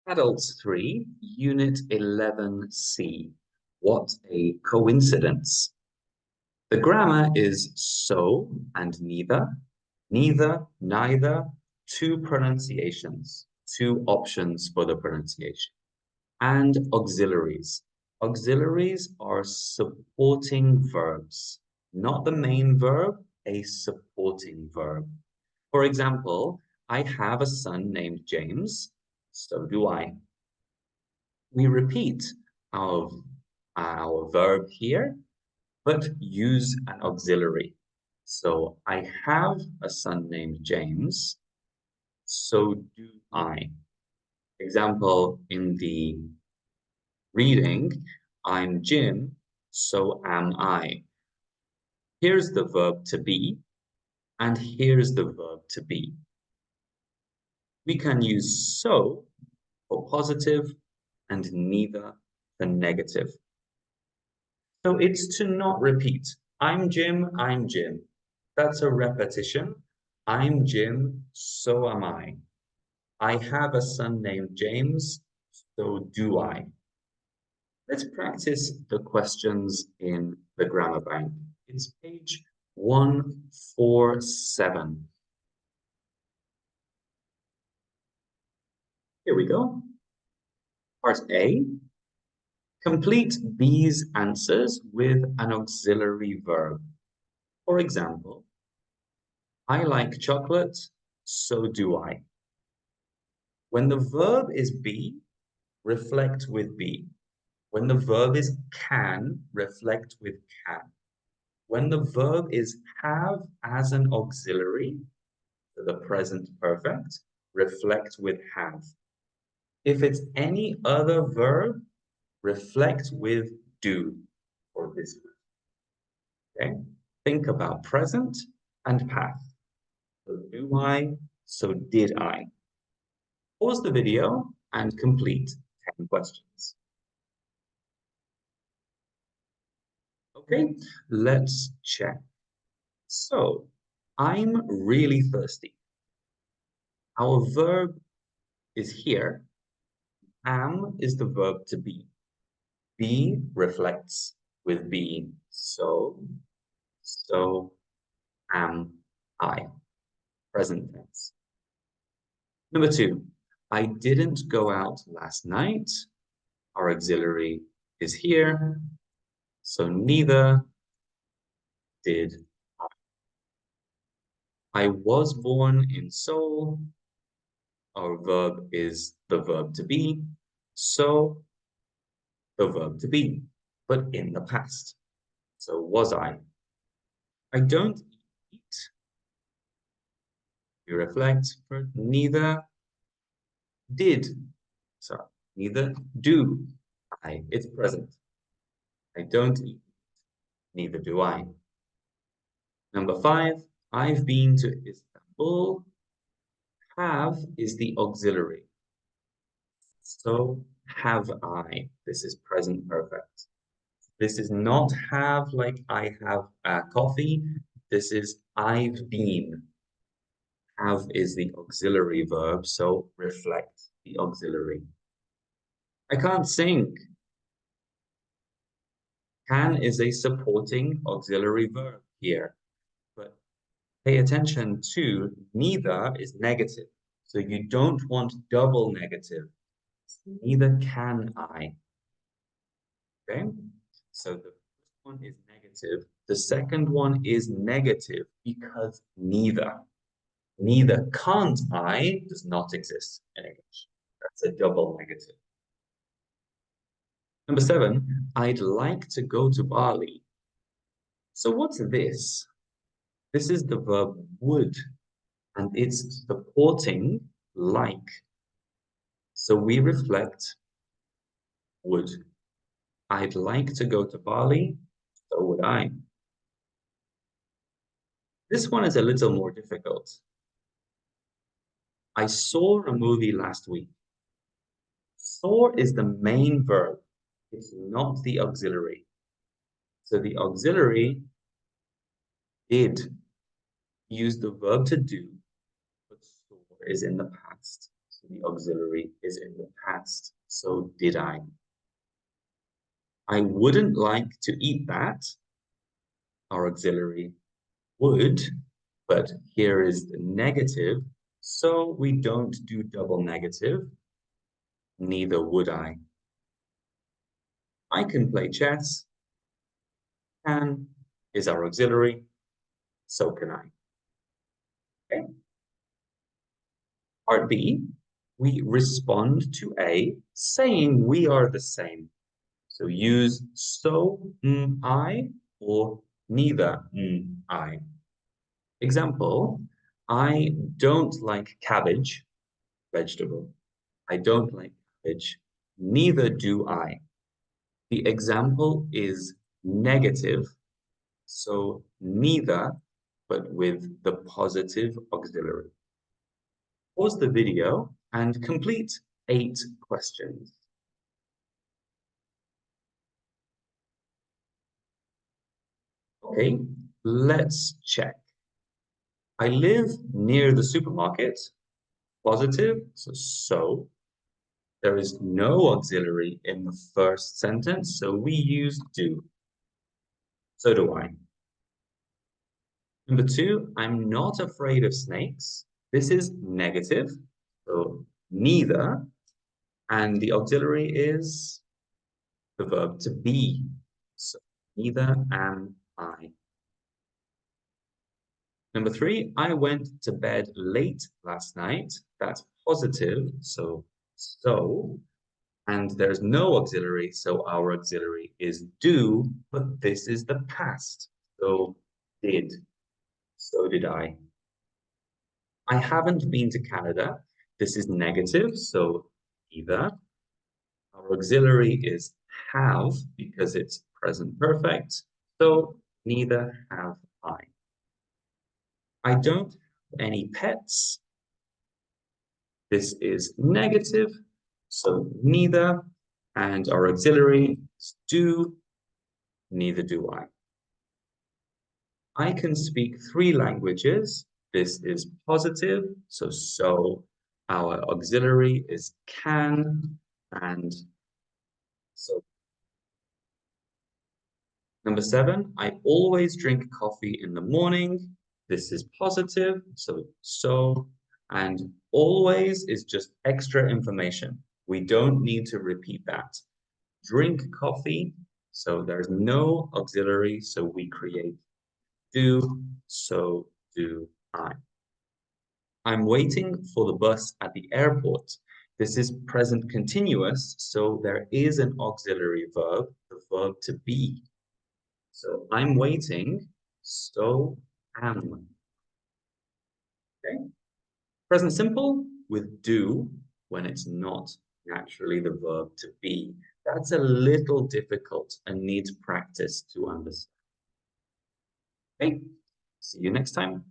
Adults 3, Unit 11C. What a coincidence. The grammar is so and neither, neither, neither, two pronunciations, two options for the pronunciation, and auxiliaries. Auxiliaries are supporting verbs, not the main verb, a supporting verb. For example, I have a son named James, so do I. We repeat our, our verb here, but use an auxiliary. So I have a son named James, so do I. Example in the reading, I'm Jim, so am I. Here's the verb to be, and here's the verb to be. We can use so for positive and neither for negative. So it's to not repeat. I'm Jim, I'm Jim. That's a repetition. I'm Jim, so am I. I have a son named James, so do I. Let's practice the questions in the grammar bank. It's page 147. Here we go. Part A. Complete these answers with an auxiliary verb. For example, I like chocolate, so do I. When the verb is be, reflect with be. When the verb is can, reflect with can. When the verb is have as an auxiliary, the present perfect, reflect with have. If it's any other verb, reflect with do for this one. Okay? Think about present and past. So do I, so did I. Pause the video and complete 10 questions. Okay, let's check. So, I'm really thirsty. Our verb is here. Am is the verb to be. Be reflects with being. So am I. Present tense. Number 2, I didn't go out last night. Our auxiliary is here. So neither did I. I was born in Seoul. Our verb is the verb to be. So the verb to be, but in the past. So was I. I don't eat. We reflect for neither did. So neither do I. It's present. I don't eat. Neither do I. Number 5, I've been to Istanbul. Have is the auxiliary. So have I. This is present perfect. This is not have like I have a coffee. This is I've been. Have is the auxiliary verb, so reflect the auxiliary. I can't sing. Can is a supporting auxiliary verb here, but pay attention to neither is negative. So you don't want double negative. Neither can I. Okay? So the first one is negative. The second one is negative because neither. Neither can't I does not exist in English. That's a double negative. Number 7, I'd like to go to Bali. So what's this? This is the verb would, and it's supporting like. So we reflect would. I'd like to go to Bali, so would I. This one is a little more difficult. I saw a movie last week. Saw is the main verb. It's not the auxiliary. So the auxiliary did use the verb to do, but saw is in the past. So The auxiliary is in the past. So did I. I wouldn't like to eat that. Our auxiliary would, but here is the negative. So we don't do double negative. Neither would I. I can play chess. Can is our auxiliary. So can I. Okay. Part B, we respond to A saying we are the same. So use so, I, or neither, I. Example, I don't like cabbage, vegetable. I don't like cabbage. Neither do I. The example is negative, so neither, but with the positive auxiliary. Pause the video and complete 8 questions. Okay, let's check. I live near the supermarket. Positive, so. There is no auxiliary in the first sentence, so we use do. So do I. Number 2, I'm not afraid of snakes. This is negative, so neither. And the auxiliary is the verb to be. So neither am I. Number 3, I went to bed late last night. That's positive, so. And there's no auxiliary, so our auxiliary is do, but this is the past. So did. So did I. I haven't been to Canada. This is negative, so either. Our auxiliary is have because it's present perfect. So neither have I. I don't have any pets. This is negative, so neither. And our auxiliary is do, neither do I. I can speak 3 languages. This is positive, so our auxiliary is can, and so. Number 7, I always drink coffee in the morning. This is positive, so, and always is just extra information. We don't need to repeat that. Drink coffee, so there's no auxiliary, so we create do, so do I. I'm waiting for the bus at the airport. This is present continuous, so there is an auxiliary verb, the verb to be. So I'm waiting, so am. Okay. Present simple with do when it's not naturally the verb to be. That's a little difficult and needs practice to understand. Okay, see you next time.